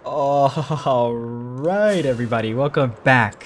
All right, everybody, welcome back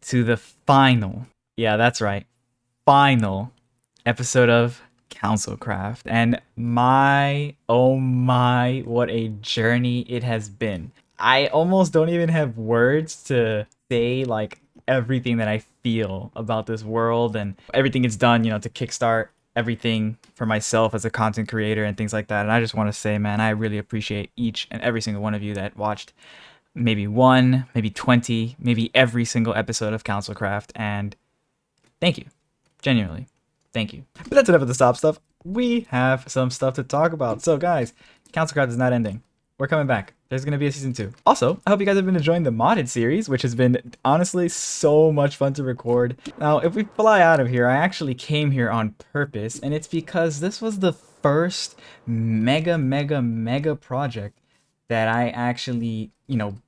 to the final, yeah, that's right, final episode of CouncilCraft. And oh my, what a journey it has been. I almost don't even have words to say, like, everything that I feel about this world and everything it's done, to kickstart everything for myself as a content creator and things like that. And I just want to say, man, I really appreciate each and every single one of you that watched maybe one, maybe 20, maybe every single episode of CouncilCraft. And thank you. Genuinely. Thank you. But that's enough of the stop stuff. We have some stuff to talk about. So guys, CouncilCraft is not ending. We're coming back. There's going to be a season 2. Also, I hope you guys have been enjoying the modded series, which has been honestly so much fun to record. Now, if we fly out of here, I actually came here on purpose, and it's because this was the first mega project that I actually,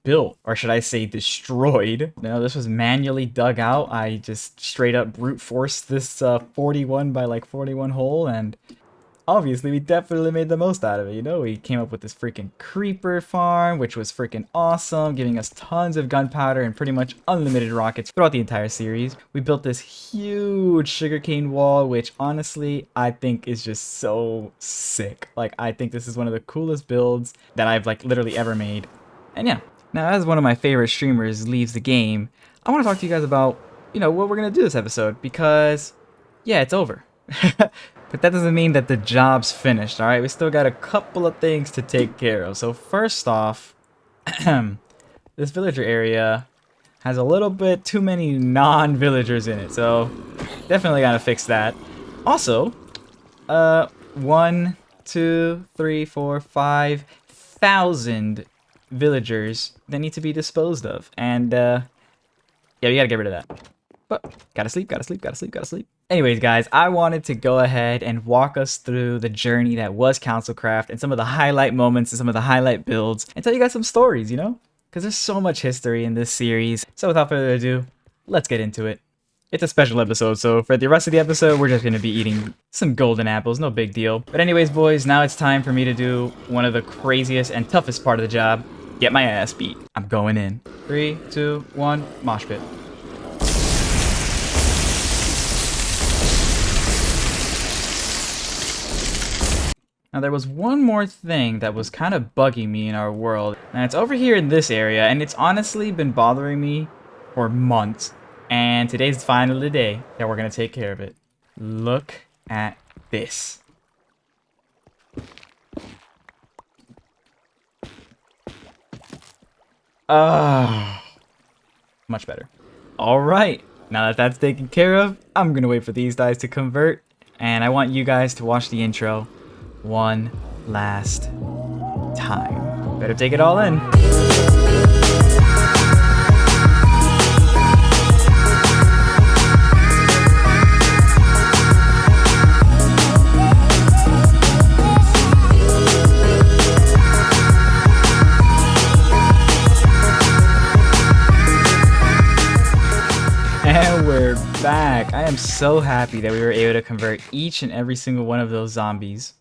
built, or should I say destroyed. No, this was manually dug out. I just straight up brute forced this 41 by like 41 hole, and obviously we definitely made the most out of it. We came up with this freaking creeper farm, which was freaking awesome, giving us tons of gunpowder and pretty much unlimited rockets throughout the entire series. We built this huge sugarcane wall, which honestly I think is just so sick. Like, I think this is one of the coolest builds that I've like literally ever made. And yeah, now as one of my favorite streamers leaves the game, I want to talk to you guys about, what we're gonna do this episode, because yeah, it's over. But that doesn't mean that the job's finished, alright? We still got a couple of things to take care of. So first off, this villager area has a little bit too many non-villagers in it. So definitely gotta fix that. Also, 1, 2, 3, 4, 5,000 villagers that need to be disposed of. And yeah, we gotta get rid of that. But gotta sleep. Anyways, guys, I wanted to go ahead and walk us through the journey that was CouncilCraft and some of the highlight moments and some of the highlight builds and tell you guys some stories, because there's so much history in this series. So without further ado, let's get into it. It's a special episode, so for the rest of the episode, we're just going to be eating some golden apples, no big deal. But anyways, boys, now it's time for me to do one of the craziest and toughest part of the job, get my ass beat. I'm going in. 3, 2, 1, mosh pit. Now there was one more thing that was kind of bugging me in our world, and it's over here in this area, and it's honestly been bothering me for months, and today's finally the day that we're going to take care of it. Look at this. Much better. Alright, now that that's taken care of, I'm going to wait for these guys to convert, and I want you guys to watch the intro one last time. Better take it all in. And we're back. I am so happy that we were able to convert each and every single one of those zombies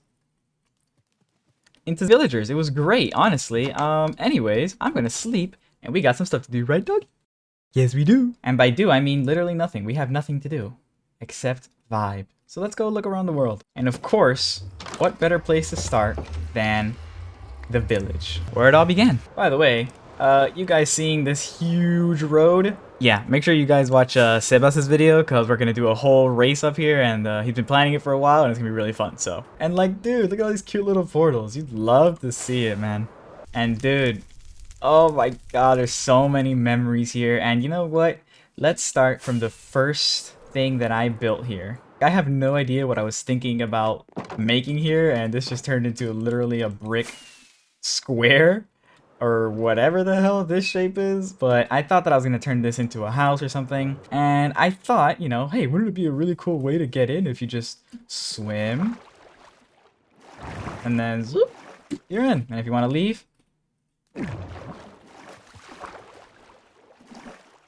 into villagers. It was great, honestly. Anyways, I'm gonna sleep, and we got some stuff to do, right, dog? Yes, we do. And by do, I mean literally nothing. We have nothing to do except vibe. So let's go look around the world. And of course, what better place to start than the village, where it all began. By the way, you guys seeing this huge road? Yeah, make sure you guys watch Sebas's video, because we're going to do a whole race up here, and he's been planning it for a while, and it's going to be really fun, so. And like, dude, look at all these cute little portals. You'd love to see it, man. And dude, oh my god, there's so many memories here. And you know what? Let's start from the first thing that I built here. I have no idea what I was thinking about making here, and this just turned into literally a brick square, or whatever the hell this shape is. But I thought that I was going to turn this into a house or something. And I thought, hey, wouldn't it be a really cool way to get in if you just swim? And then, zoop, you're in. And if you want to leave,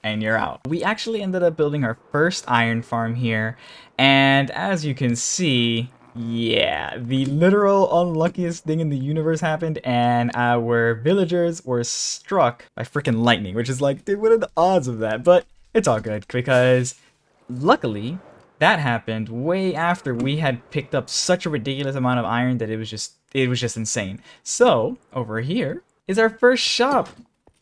and you're out. We actually ended up building our first iron farm here. And as you can see, Yeah, the literal unluckiest thing in the universe happened, and our villagers were struck by freaking lightning, which is like, dude, what are the odds of that? But it's all good because luckily that happened way after we had picked up such a ridiculous amount of iron that it was just insane. So over here is our first shop.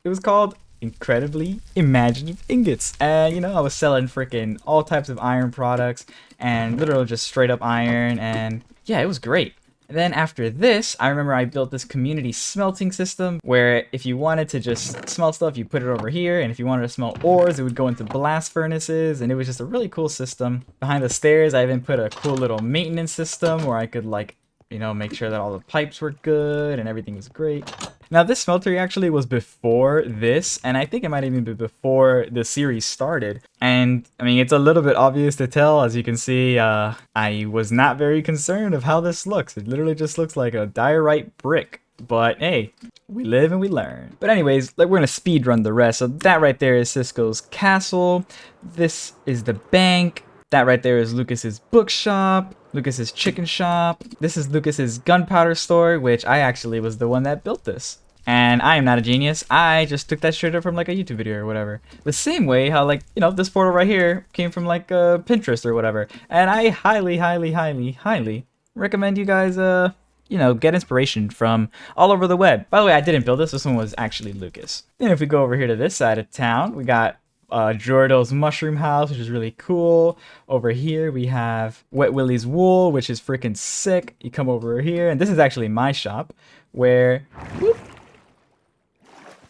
It was called Incredibly Imaginative Ingots. And, I was selling freaking all types of iron products and literally just straight up iron. And yeah, it was great. And then after this, I remember I built this community smelting system where if you wanted to just smelt stuff, you put it over here. And if you wanted to smelt ores, it would go into blast furnaces. And it was just a really cool system. Behind the stairs, I even put a cool little maintenance system where I could make sure that all the pipes were good and everything was great. Now, this smeltery actually was before this, and I think it might even be before the series started. And, I mean, it's a little bit obvious to tell. As you can see, I was not very concerned of how this looks. It literally just looks like a diorite brick. But, hey, we live and we learn. But anyways, we're going to speed run the rest. So that right there is Cisco's castle. This is the bank. That right there is Lucas's bookshop, Lucas's chicken shop. This is Lucas's gunpowder store, which I actually was the one that built this. And I am not a genius. I just took that straight up from like a YouTube video or whatever. The same way how this portal right here came from like Pinterest or whatever. And I highly, highly, highly, highly recommend you guys get inspiration from all over the web. By the way, I didn't build this. This one was actually Lucas. Then if we go over here to this side of town, we got Jordo's mushroom house, which is really cool. Over here we have Wet Willie's wool, which is freaking sick. You come over here, and this is actually my shop where whoop,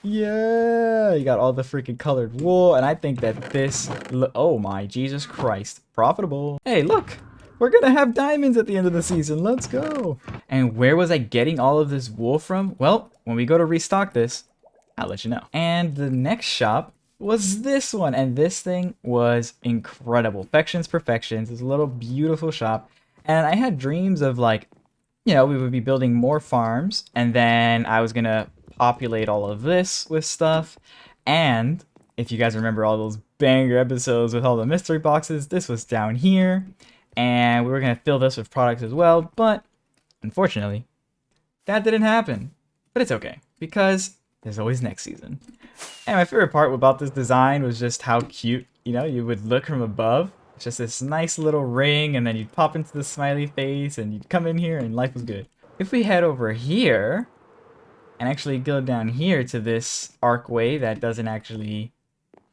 yeah, you got all the freaking colored wool. And I think that this oh my Jesus Christ, profitable. Hey, look, we're gonna have diamonds at the end of the season. Let's go. And where was I getting all of this wool from? Well, when we go to restock this, I'll let you know. And the next shop was this one, and this thing was incredible. Fection's Perfections is a little beautiful shop, and I had dreams of we would be building more farms, and then I was gonna populate all of this with stuff. And if you guys remember all those banger episodes with all the mystery boxes, this was down here, and we were gonna fill this with products as well, but unfortunately that didn't happen. But it's okay, because there's always next season. And my favorite part about this design was just how cute, you would look from above. It's just this nice little ring, and then you'd pop into the smiley face, and you'd come in here, and life was good. If we head over here, and actually go down here to this archway that doesn't actually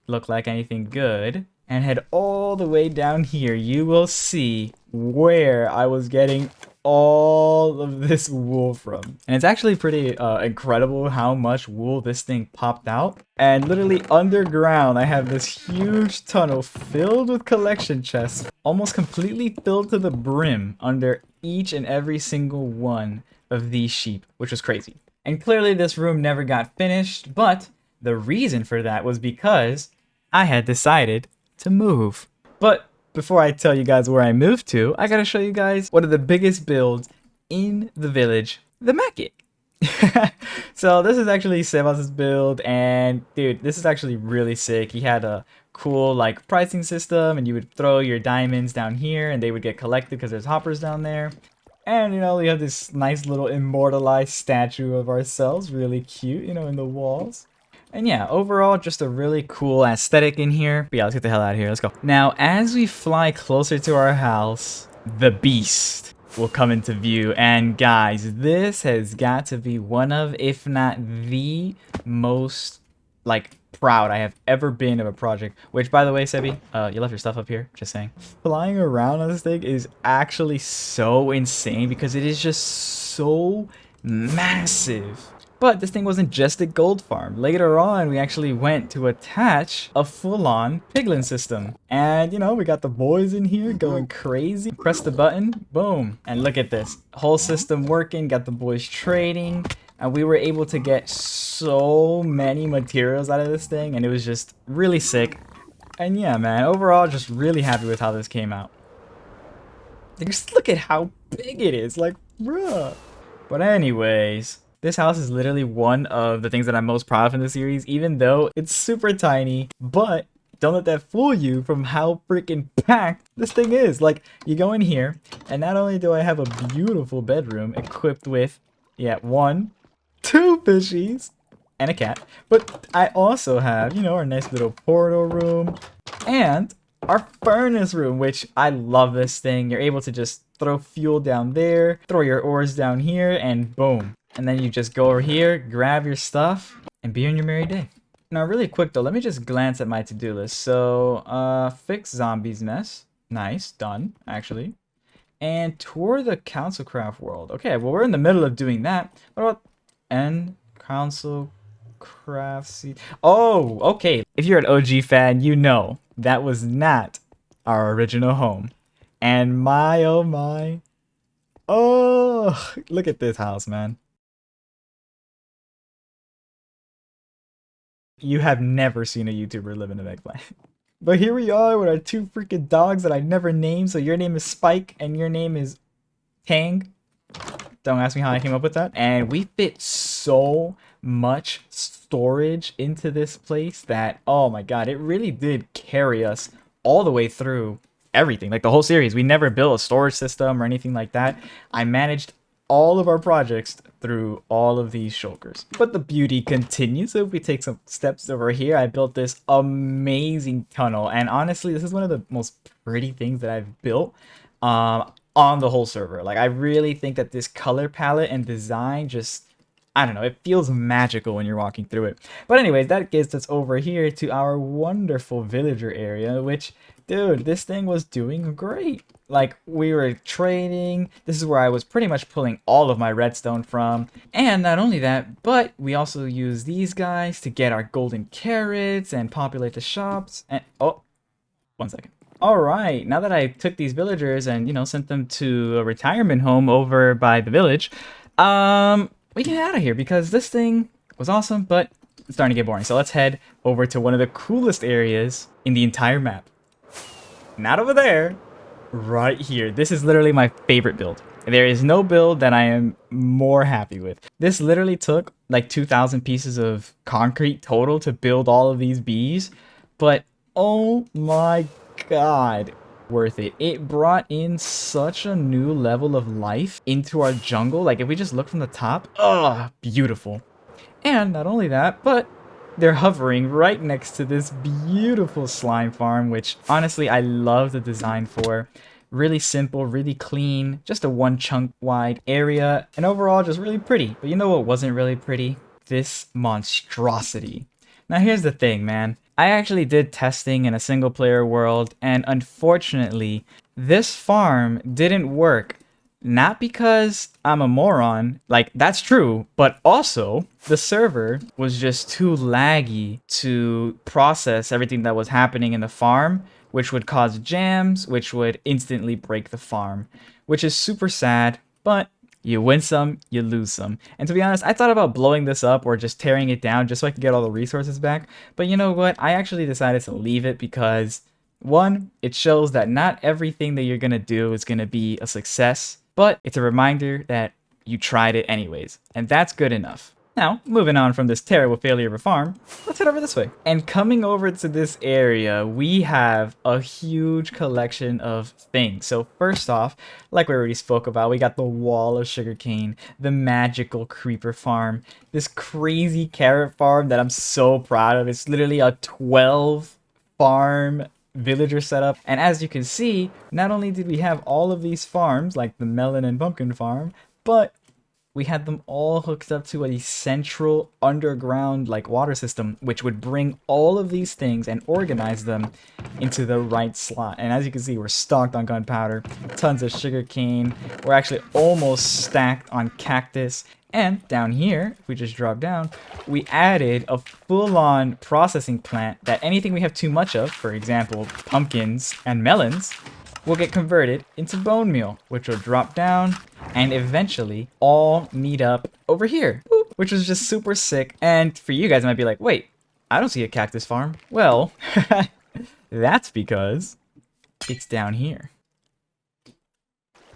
look like anything good, and head all the way down here, you will see where I was getting all of this wool from. And it's actually pretty incredible how much wool this thing popped out. And literally underground, I have this huge tunnel filled with collection chests, almost completely filled to the brim under each and every single one of these sheep, which was crazy. And clearly this room never got finished, but the reason for that was because I had decided to move. But before I tell you guys where I moved to, I gotta show you guys one of the biggest builds in the village, the Macket. So this is actually Sebas's build, and dude, this is actually really sick. He had a cool pricing system, and you would throw your diamonds down here and they would get collected because there's hoppers down there. And we have this nice little immortalized statue of ourselves, really cute, in the walls. And yeah, overall, just a really cool aesthetic in here. But yeah, let's get the hell out of here. Let's go. Now, as we fly closer to our house, the beast will come into view. And guys, this has got to be one of, if not the most, proud I have ever been of a project. Which, by the way, Sebi, you left your stuff up here. Just saying. Flying around on this thing is actually so insane because it is just so massive. But this thing wasn't just a gold farm. Later on, we actually went to attach a full-on piglin system. And, we got the boys in here going crazy. Press the button, boom. And look at this. Whole system working, got the boys trading. And we were able to get so many materials out of this thing. And it was just really sick. And yeah, man, overall, just really happy with how this came out. Just look at how big it is. Bruh. But anyways, this house is literally one of the things that I'm most proud of in the series, even though it's super tiny, but don't let that fool you from how freaking packed this thing is. Like, you go in here, and not only do I have a beautiful bedroom equipped with, yeah, 1, 2 fishies, and a cat, but I also have, you know, our nice little portal room, and our furnace room, which I love this thing. You're able to just throw fuel down there, throw your ores down here, and boom. And then you just go over here, grab your stuff, and be on your merry day. Now, really quick though, let me just glance at my to-do list. So, fix zombies nest. Nice, done, actually. And tour the CouncilCraft world. Okay, well, we're in the middle of doing that. What about end CouncilCraft? Oh, okay. If you're an OG fan, you know that was not our original home. And my, oh my. Oh, look at this house, man. You have never seen a YouTuber live in an eggplant. But here we are with our 2 freaking dogs that I never named. So your name is Spike and your name is Tang. Don't ask me how I came up with that. And we fit so much storage into this place that, oh my god, it really did carry us all the way through everything. Like the whole series. We never built a storage system or anything like that. I managed all of our projects through all of these shulkers. But the beauty continues. So if we take some steps over here, I built this amazing tunnel. And honestly, this is one of the most pretty things that I've built on the whole server. Like, I really think that this color palette and design just, I don't know, it feels magical when you're walking through it. But anyways, that gets us over here to our wonderful villager area, which, dude, this thing was doing great. Like, we were trading. This is where I was pretty much pulling all of my redstone from. And not only that, but we also use these guys to get our golden carrots and populate the shops. And, oh, 1 second. All right, now that I took these villagers and, you know, sent them to a retirement home over by the village, we can get out of here because this thing was awesome, but it's starting to get boring. So let's head over to one of the coolest areas in the entire map. Not over there. Right here. This is literally my favorite build. There is no build that I am more happy with. This literally took like 2,000 pieces of concrete total to build all of these bees, but oh my god, worth it. It brought in such a new level of life into our jungle. Like, if we just look from the top, oh, beautiful. And not only that, but they're hovering right next to this beautiful slime farm, which honestly I love the design for. Really simple, really clean, just a 1 chunk wide area, and overall just really pretty. But you know what wasn't really pretty? This monstrosity. Now here's the thing, man. I actually did testing in a single player world, and unfortunately, this farm didn't work. Not because I'm a moron, like, that's true, but also the server was just too laggy to process everything that was happening in the farm, which would cause jams, which would instantly break the farm, which is super sad, but you win some, you lose some. And to be honest, I thought about blowing this up or just tearing it down just so I could get all the resources back, but you know what? I actually decided to leave it because, 1, it shows that not everything that you're gonna do is gonna be a success, but it's a reminder that you tried it anyways, and that's good enough. Now, moving on from this terrible failure of a farm, let's head over this way. And coming over to this area, we have a huge collection of things. So first off, like we already spoke about, we got the wall of sugarcane, the magical creeper farm, this crazy carrot farm that I'm so proud of. It's literally a 12 farm villager setup. And as you can see, not only did we have all of these farms, like the melon and pumpkin farm, but we had them all hooked up to a central underground like water system, which would bring all of these things and organize them into the right slot. And as you can see, we're stocked on gunpowder, tons of sugarcane. We're actually almost stacked on cactus. And down here, if we just drop down, we added a full-on processing plant that anything we have too much of, for example, pumpkins and melons, will get converted into bone meal, which will drop down and eventually all meet up over here, which was just super sick. And for you guys, I might be like, wait, I don't see a cactus farm. Well, that's because it's down here.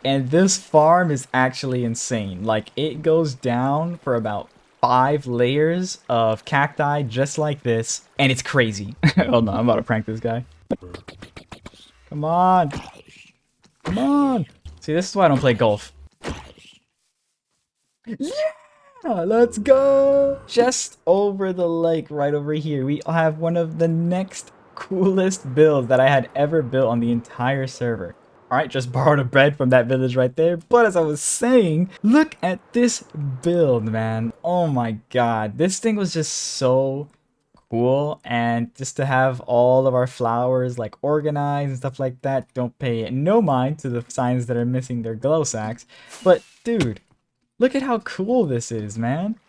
And this farm is actually insane. Like, it goes down for about 5 layers of cacti just like this, and it's crazy. Hold on, I'm about to prank this guy. Come on. Come on. See, this is why I don't play golf. Yeah, let's go. Just over the lake right over here, we have one of the next coolest builds that I had ever built on the entire server. Alright, just borrowed a bread from that village right there. But as I was saying, look at this build, man. Oh my god. This thing was just so cool. And just to have all of our flowers like organized and stuff like that. Don't pay no mind to the signs that are missing their glow sacks. But dude, look at how cool this is, man.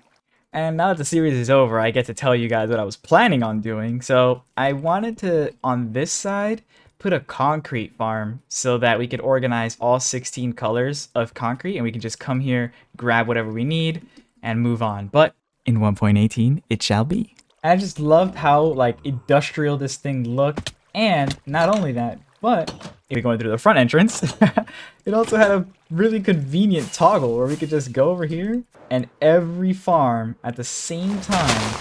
And now that the series is over, I get to tell you guys what I was planning on doing. So I wanted to, on this side, put a concrete farm so that we could organize all 16 colors of concrete and we can just come here, grab whatever we need, and move on. But in 1.18, it shall be. I just loved how like industrial this thing looked. And not only that, but if we're going through the front entrance, it also had a really convenient toggle where we could just go over here and every farm at the same time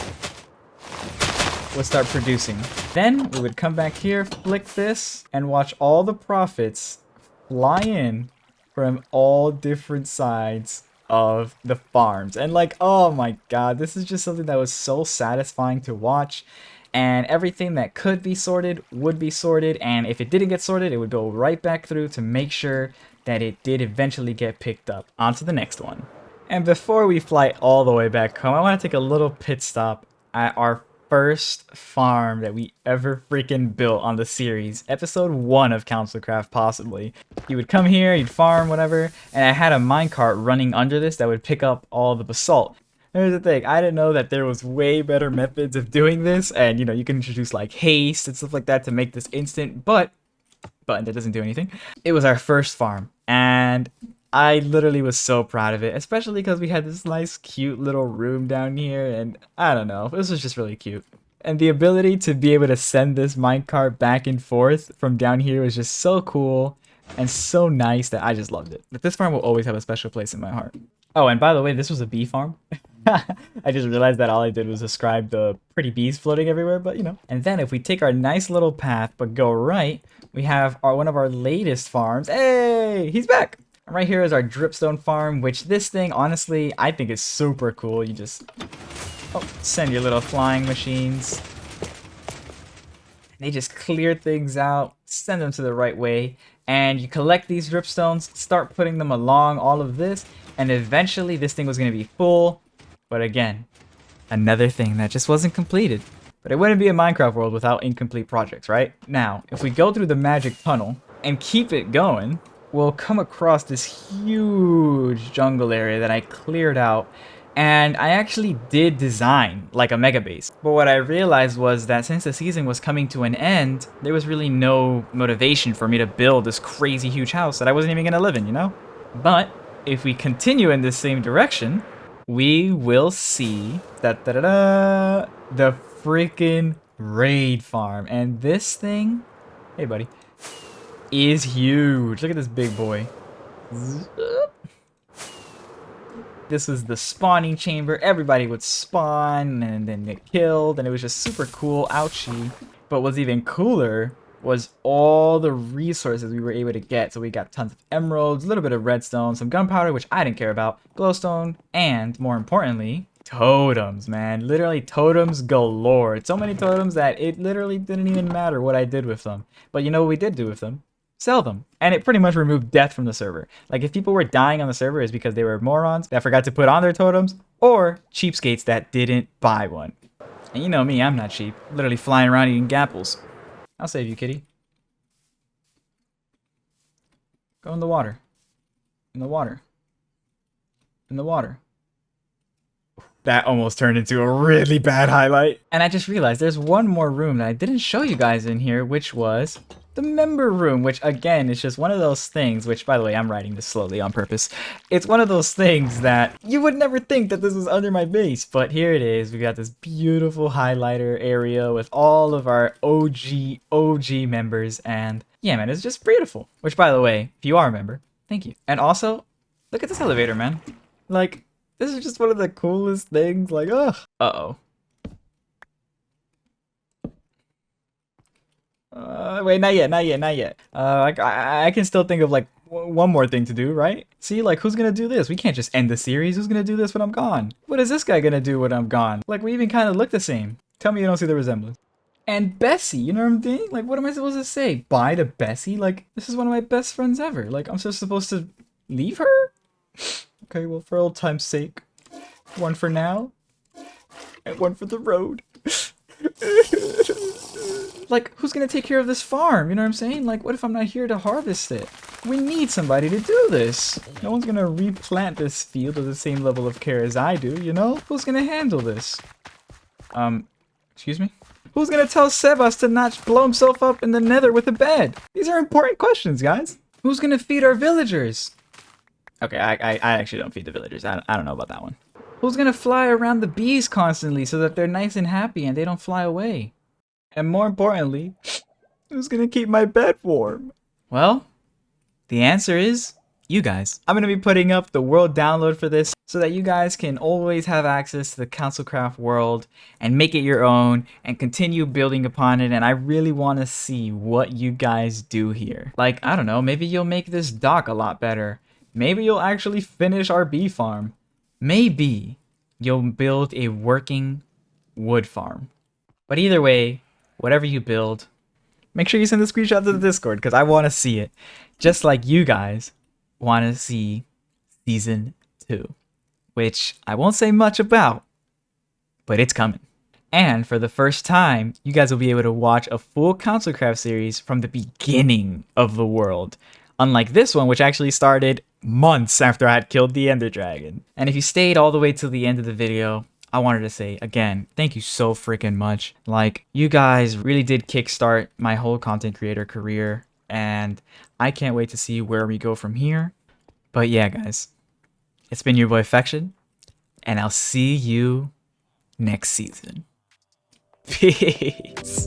would start producing. Then we would come back here, flick this, and watch all the profits fly in from all different sides of the farms. And like, oh my god, this is just something that was so satisfying to watch. And everything that could be sorted would be sorted, and if it didn't get sorted, it would go right back through to make sure that it did eventually get picked up. On to the next one. And before we fly all the way back home, I want to take a little pit stop at our first farm that we ever freaking built on the series. Episode 1 of CouncilCraft, possibly. You would come here, you'd farm, whatever, and I had a minecart running under this that would pick up all the basalt. Here's the thing, I didn't know that there was way better methods of doing this, and you know, you can introduce like haste and stuff like that to make this instant, but that doesn't do anything. It was our first farm, and I literally was so proud of it, especially because we had this nice cute little room down here, and I don't know, this was just really cute. And the ability to be able to send this minecart back and forth from down here was just so cool and so nice that I just loved it. But this farm will always have a special place in my heart. Oh, and by the way, this was a bee farm. I just realized that all I did was describe the pretty bees floating everywhere, but you know. And then if we take our nice little path but go right, we have one of our latest farms. Hey, he's back! Right here is our dripstone farm, which this thing, honestly, I think is super cool. You just send your little flying machines. They just clear things out, send them to the right way, and you collect these dripstones, start putting them along all of this, and eventually this thing was going to be full. But again, another thing that just wasn't completed. But it wouldn't be a Minecraft world without incomplete projects, right? Now, if we go through the magic tunnel and keep it going, we'll come across this huge jungle area that I cleared out. And I actually did design like a mega base. But what I realized was that since the season was coming to an end, there was really no motivation for me to build this crazy huge house that I wasn't even going to live in, you know? But if we continue in this same direction, we will see the freaking raid farm. And this thing, hey buddy, is huge. Look at this big boy. This was the spawning chamber. Everybody would spawn and then get killed, and it was just super cool. Ouchie. But what's even cooler was all the resources we were able to get. So we got tons of emeralds, a little bit of redstone, some gunpowder, which I didn't care about, glowstone, and more importantly, totems, man. Literally totems galore. So many totems that it literally didn't even matter what I did with them. But you know what we did do with them? Sell them. And it pretty much removed death from the server. Like if people were dying on the server, it's because they were morons that forgot to put on their totems, or cheapskates that didn't buy one. And you know me, I'm not cheap. Literally flying around eating gapples. I'll save you, kitty. Go in the water. In the water. In the water. That almost turned into a really bad highlight. And I just realized there's one more room that I didn't show you guys in here, which was the member room, which again is just one of those things, which by the way, I'm writing this slowly on purpose. It's one of those things that you would never think that this was under my base, but here it is. We got this beautiful highlighter area with all of our OG members, and yeah, man, it's just beautiful. Which by the way, if you are a member, thank you. And also, look at this elevator, man. Like, This is just one of the coolest things. Like, ugh. Uh-oh. Wait, not yet, not yet, not yet. I can still think of like one more thing to do, right? See, like, who's gonna do this? We can't just end the series. Who's gonna do this when I'm gone? What is this guy gonna do when I'm gone? Like, we even kind of look the same. Tell me you don't see the resemblance. And Bessie, you know what I'm saying? Like, what am I supposed to say? Bye to Bessie? Like, this is one of my best friends ever. Like, I'm just supposed to leave her? Okay, well, for old time's sake, one for now, and one for the road. Like, who's gonna take care of this farm? You know what I'm saying? Like, what if I'm not here to harvest it? We need somebody to do this. No one's gonna replant this field with the same level of care as I do, you know? Who's gonna handle this? Excuse me? Who's gonna tell Sebas to not blow himself up in the nether with a bed? These are important questions, guys. Who's gonna feed our villagers? Okay, I actually don't feed the villagers. I don't know about that one. Who's gonna fly around the bees constantly so that they're nice and happy and they don't fly away? And more importantly, who's gonna keep my bed warm? Well, the answer is you guys. I'm gonna be putting up the world download for this so that you guys can always have access to the CouncilCraft world and make it your own and continue building upon it. And I really want to see what you guys do here. Like, I don't know, maybe you'll make this dock a lot better. Maybe you'll actually finish our bee farm. Maybe you'll build a working wood farm. But either way, whatever you build, make sure you send the screenshot to the Discord because I want to see it. Just like you guys want to see Season 2, which I won't say much about, but it's coming. And for the first time, you guys will be able to watch a full CouncilCraft series from the beginning of the world. Unlike this one, which actually started months after I had killed the Ender Dragon. And if you stayed all the way till the end of the video, I wanted to say, again, thank you so freaking much. Like, you guys really did kickstart my whole content creator career, and I can't wait to see where we go from here. But yeah, guys, it's been your boy Fection, and I'll see you next season. Peace.